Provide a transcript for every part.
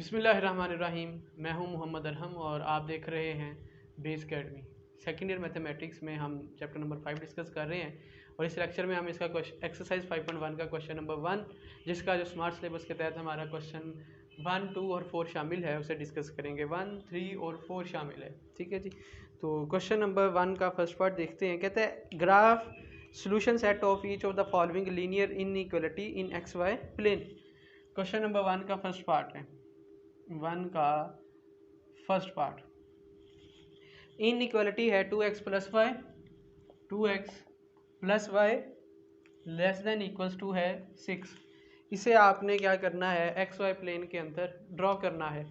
बिस्मिल्लाहिर्रहमानिर्रहीम। मैं हूं मोहम्मद अरहम और आप देख रहे हैं base academy. Second year mathematics में हम चैप्टर नंबर 5 डिस्कस कर रहे हैं और इस लेक्चर में हम इसका एक्सरसाइज 5.1 का क्वेश्चन नंबर 1, जिसका जो स्मार्ट सिलेबस के तहत हमारा क्वेश्चन 1, 2 और 4 शामिल है, उसे डिस्कस करेंगे। 1, 3 और 4 शामिल है। ठीक है जी। तो क्वेश्चन नंबर 1 का फर्स्ट पार्ट देखते हैं। कहते हैं graph solution set of each of the following linear inequality in x y plane. Question number 1 का फर्स्ट पार्ट है। 1 का फर्स्ट पार्ट, इनइक्वालिटी है 2x plus y, 2x plus y less than equals to है 6। इसे आपने क्या करना है, एक्स वाई प्लेन के अंदर ड्रॉ करना है।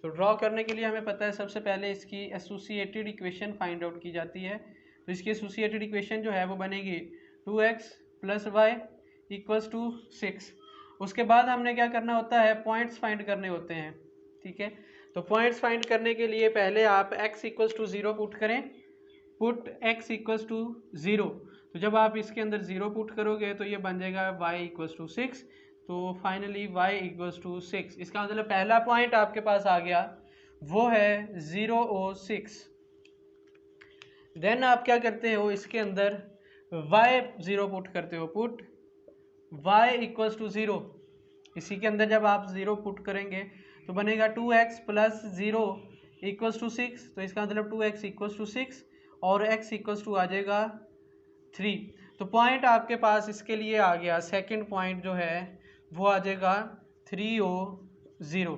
तो ड्रॉ करने के लिए हमें पता है सबसे पहले इसकी एसोसिएटेड इक्वेशन फाइंड आउट की जाती है। तो इसकी एसोसिएटेड इक्वेशन जो है वो बनेगी 2x plus Y equals to 6। उसके बाद हमने क्या करना होता है, पॉइंट्स फाइंड करने होते हैं। ठीक है, तो पॉइंट्स फाइंड करने के लिए पहले आप x इक्वल्स टू 0 पुट करें, पुट x इक्वल्स टू 0। तो जब आप इसके अंदर 0 पुट करोगे तो ये बन जाएगा y इक्वल्स टू 6। तो फाइनली y इक्वल्स टू 6। इसका मतलब पहला पॉइंट आपके पास आ गया, वो है 0 और 6। देन आप क्या करते हो, इसके अंदर y 0 पुट करते हो, पुट y इक्वल्स टू 0। इसी के अंदर जब आप 0 पुट करेंगे तो बनेगा 2x प्लस 0 इक्वल्स टू 6। तो इसका मतलब 2x इक्वल्स टू 6 और x इक्वल्स टू आ जाएगा 3। तो पॉइंट आपके पास इसके लिए आ गया, सेकंड पॉइंट जो है वो आ जाएगा 3 और 0।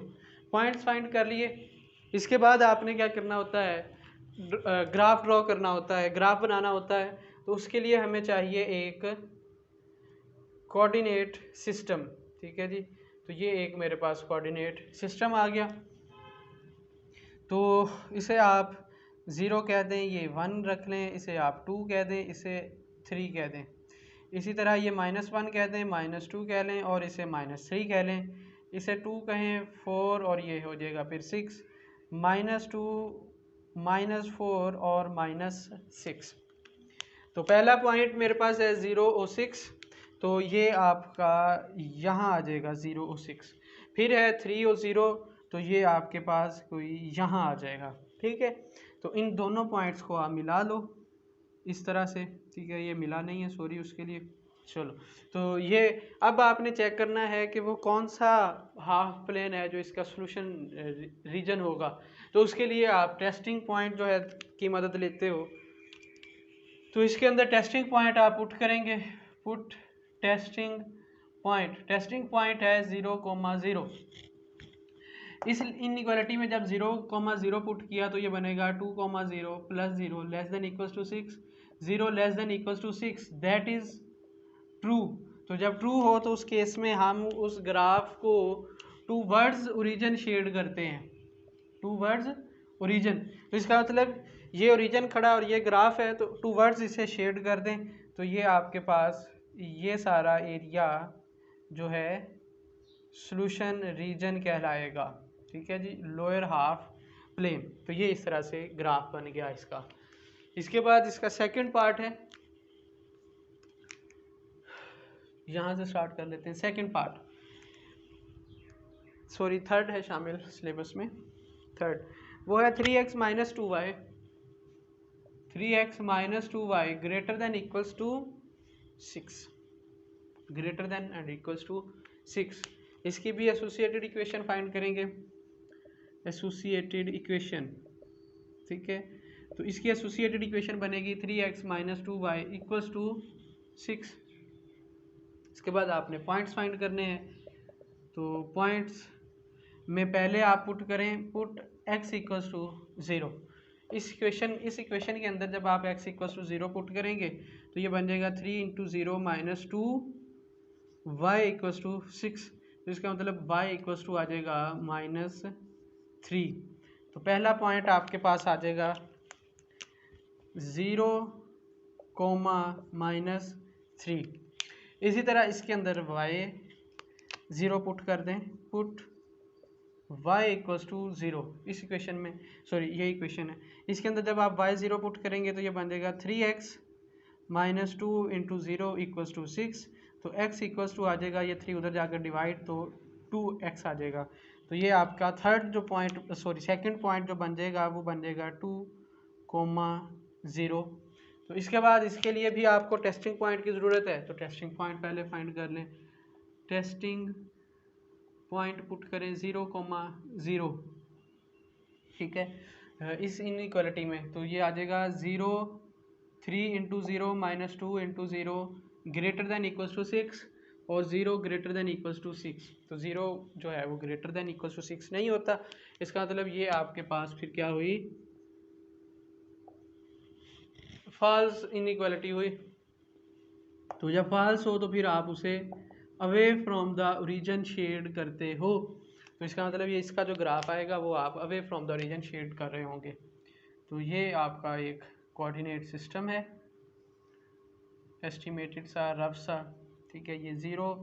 पॉइंट्स फाइंड कर लिए। इसके बाद आपने क्या करना होता है, ग्राफ ड्रॉ करना होता है, ग्राफ बनाना होता है। तो उसके लिए हमें चाहिए एक कोऑर्डिनेट सिस्टम। ठीक है जी। तो ये एक मेरे पास कोऑर्डिनेट सिस्टम आ गया। तो इसे आप 0 कह दें, ये 1 रख लें, इसे आप 2 कह दें, इसे 3 कह दें। इसी तरह ये -1 कह दें, -2 कह लें और इसे -3 कह लें। इसे 2 कहें 4 और ये हो जाएगा फिर 6, -2 -4 और -6। तो पहला पॉइंट मेरे पास है 0 और 6। तो ये आपका यहाँ आ जाएगा 0 और 6। फिर है 3 और 0, तो ये आपके पास कोई यहाँ आ जाएगा। ठीक है, तो इन दोनों पॉइंट्स को आप मिला लो इस तरह से। ठीक है, ये मिला नहीं है, सॉरी उसके लिए। चलो, तो ये अब आपने चेक करना है कि वो कौन सा हाफ प्लेन है जो इसका सॉल्यूशन रीजन होगा। तो उसके लिए आप टेस्टिंग पॉइंट जो है की मदद लेते हो। तो इसके अंदर टेस्टिंग पॉइंट आप पुट करेंगे, put testing point. Testing point है 0,0। इस इनइक्वालिटी में जब 0,0 पुट किया तो ये बनेगा 2,0 plus 0 less than equals to 6। 0 less than equals to 6, that is true. तो जब ट्रू हो तो उस केस में हम उस ग्राफ को टूवर्ड्स ओरिजिन शेड करते हैं, टूवर्ड्स ओरिजिन। तो इसका मतलब ये ओरिजिन खड़ा और ये ग्राफ है, तो टूवर्ड्स इसे शेड कर दें। तो ये आपके पास ये सारा एरिया जो है सॉल्यूशन रीजन कहलाएगा। ठीक है जी, लोअर हाफ प्लेन। तो ये इस तरह से ग्राफ बन गया इसका। इसके बाद इसका सेकंड पार्ट है, यहाँ से स्टार्ट कर लेते हैं। सेकंड पार्ट, सॉरी थर्ड है शामिल सिलेबस में। थर्ड वो है 3x minus 2y, 3x minus 2y greater than equals to 6, greater than and equals to 6। इसकी भी एसोसिएटेड इक्वेशन फाइंड करेंगे, एसोसिएटेड इक्वेशन। ठीक है, तो इसकी एसोसिएटेड इक्वेशन बनेगी 3x minus 2y equals to 6। इसके बाद आपने पॉइंट्स फाइंड करने हैं। तो पॉइंट्स में पहले आप पुट करें, पुट x इक्वल्स टू 0। इस इक्वेशन के अंदर जब आप x इक्वल्स टू 0 पुट करेंगे तो ये बन जाएगा 3 into 0 minus 2 y equals to 6। तो इसका मतलब y इक्वल्स टू आ जाएगा -3। तो पहला पॉइंट आपके पास आ जाएगा 0, -3। इसी तरह इसके अंदर y 0 पुट कर दें, पुट y इक्वल्स टू 0। इस इक्वेशन में, सॉरी ये इक्वेशन है, इसके अंदर जब आप y 0 पुट करेंगे तो ये बन जाएगा 3x minus 2 into 0 equals to 6। तो x इक्वल्स टू आ जाएगा, ये 3 उधर जाकर डिवाइड, तो 2x आ जाएगा। तो ये आपका थर्ड जो पॉइंट सेकंड पॉइंट जो बन जाएगा वो बन जाएगा 2,0। तो इसके बाद इसके लिए भी आपको टेस्टिंग पॉइंट की ज़रूरत है, तो टेस्टिंग पॉइंट पहले फाइंड कर लें। टेस्टिंग पॉइंट पुट करें 0,0, ठीक है। इस इनइक्वालिटी में तो ये आ जाएगा 0, 3 into 0 minus 2 into 0 greater than equals to 6 और 0 ग्रेटर दैन इक्वल्स टू 6। तो 0 जो है वो ग्रेटर दैन इक्वल्स टू 6 नहीं होता, इसका मतलब ये आपके पास फिर क्या हुई, फॉल्स इनइक्वालिटी हुई। तो जब फॉल्स हो तो फिर आप उसे away from the origin shade करते हो, तो इसका मतलब ये इसका जो ग्राफ आएगा वो आप away from the origin shade कर रहे होंगे। तो ये आपका एक कोऑर्डिनेट सिस्टम है, एस्टिमेटेड सा रफ सा, ठीक है। ये 0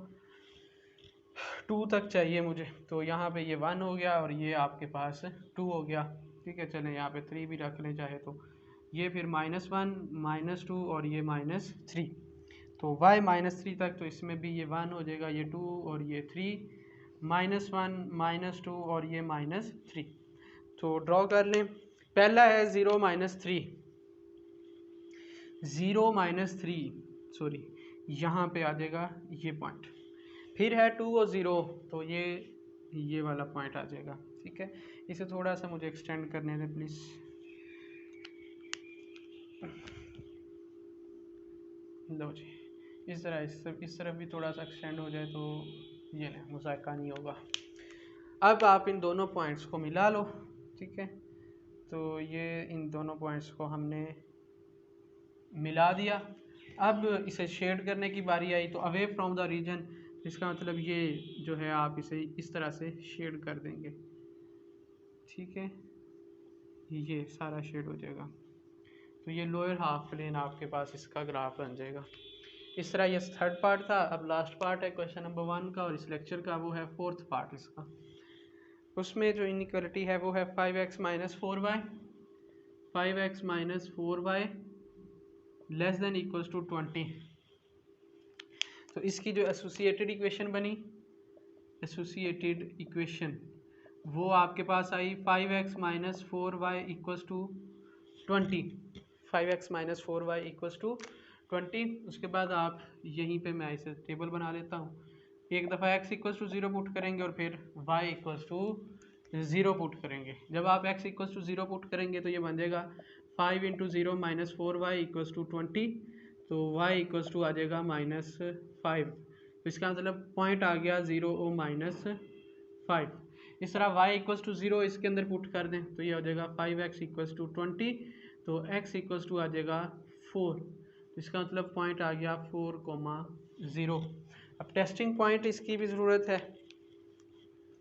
2 तक चाहिए मुझे, तो यहाँ पे ये 1 हो गया और ये आपके पास 2 हो गया, ठीक है। चलें यहाँ पे 3 भी रख लें चाहे तो, ये फिर -1 -2 और ये -3, तो y -3 तक, तो इसमें भी ये 1 हो जाएगा, ये 2 और ये 3, -1 -2 और ये -3। तो ड्रॉ कर लें। पहला है 0 -3, 0 -3 सॉरी, यहाँ पे आ जाएगा ये पॉइंट। फिर है 2 और 0, तो ये वाला पॉइंट आ जाएगा, ठीक है। इसे थोड़ा सा मुझे एक्सटेंड करने दें प्लीज़। लो जी, इस तरह इस तरफ भी थोड़ा सा एक्सटेंड हो जाए तो ये नहीं, मुज़ायका नहीं होगा। अब आप इन दोनों पॉइंट्स को मिला लो, ठीक है। तो ये इन दोनों पॉइंट्स को हमने मिला दिया। अब इसे शेड करने की बारी आई, तो अवे फ्रॉम द रीजन, इसका मतलब ये जो है आप इसे इस तरह से शेड कर देंगे, ठीक है। ये सारा शेड हो जाएगा, तो ये लोअर हाफ प्लेन आपके पास इसका ग्राफ बन जाएगा। इस तरह ये थर्ड पार्ट था। अब लास्ट पार्ट है क्वेश्चन नंबर 1 का और इस लेक्चर का, वो है फोर्थ पार्ट इसका। उसमें जो इनइक्वालिटी है वो है 5x - 4y, 5x - 4y less than equals to 20। तो इसकी जो एसोसिएटेड इक्वेशन बनी, एसोसिएटेड इक्वेशन वो आपके पास आई 5x - 4y equals to 20, 5x - 4y equals to 20। उसके बाद आप यहीं पे मैं इसे टेबल बना लेता हूँ। एक दफ़ा x इक्वल्स टू 0 पुट करेंगे और फिर y इक्वल्स टू 0 पुट करेंगे। जब आप x इक्वल्स टू 0 पुट करेंगे तो ये बन जाएगा 5 इंटू 0 - 4y इक्वल्स टू 20, तो y इक्वल्स टू आ जाएगा -5। तो इसका मतलब पॉइंट आ गया 0 और -5। इस तरह y इक्वल्स टू 0 इसके अंदर पुट कर दें तो ये हो जाएगा 5x इक्वल्स टू 20, तो x इक्वल्स टू आ जाएगा 4। तो इसका मतलब पॉइंट आ गया 4,0। अब टेस्टिंग पॉइंट इसकी भी ज़रूरत है,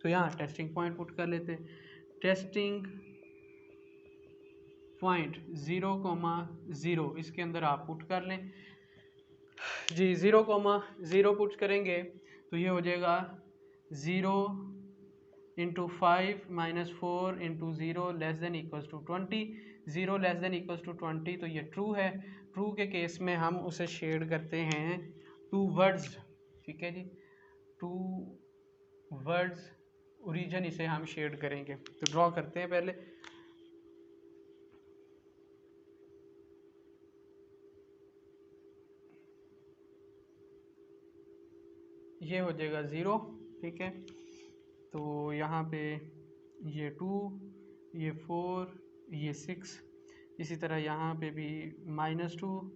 तो यहाँ टेस्टिंग पॉइंट पुट कर लेते हैं। टेस्टिंग पॉइंट 0,0 इसके अंदर आप पुट कर लें जी। 0,0 पुट करेंगे तो ये हो जाएगा 0 into 5 - 4 into 0 less than equals to 20, 0 less than equals to 20, तो ये ट्रू है। ट्रू के केस में हम उसे शेड करते हैं टूवर्ड्स, ठीक है जी, टूवर्ड्स ओरिजिन इसे हम शेड करेंगे। तो ड्रॉ करते हैं पहले। ये हो जाएगा 0, ठीक है। तो यहाँ पे ये 2, ये 4, ये 6, इसी तरह यहाँ पे भी -2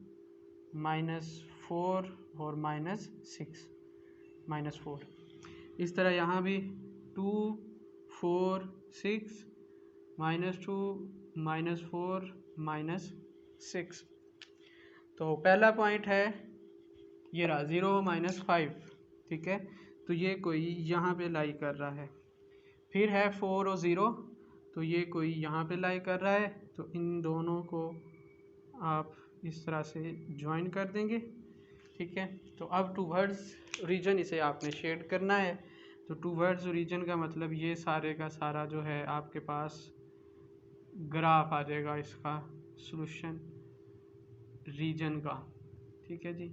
-4 और -6 -4। इस तरह यहाँ भी 2 4 6 -2 -4 -6। तो पहला पॉइंट है ये रहा 0 -5, ठीक है। तो ये कोई यहाँ पे लाई कर रहा है। फिर है 4 और 0, तो ये कोई यहाँ पे लाई कर रहा है। तो इन दोनों को आप इस तरह से ज्वाइन कर देंगे, ठीक है। तो अब टूवर्ड्स रीजन इसे आपने शेड करना है। तो टूवर्ड्स रीजन का मतलब ये सारे का सारा जो है आपके पास ग्राफ आ जाएगा इसका सॉल्यूशन रीजन का, ठीक है जी।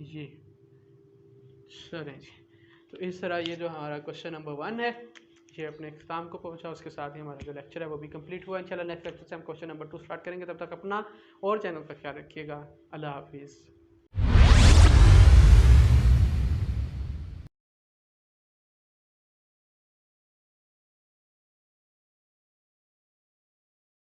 ये चलें जी, तो इस तरह ये जो हमारा क्वेश्चन नंबर 1 है कीजिए, अपने इख्तिताम को पहुंचा। उसके साथ ही हमारा जो लेक्चर है वो भी कंप्लीट हुआ। इंशाल्लाह नेक्स्ट लेक्चर से हम क्वेश्चन नंबर 2 स्टार्ट करेंगे। तब तक अपना और चैनल का ख्याल रखिएगा। अल्लाह हाफिज़।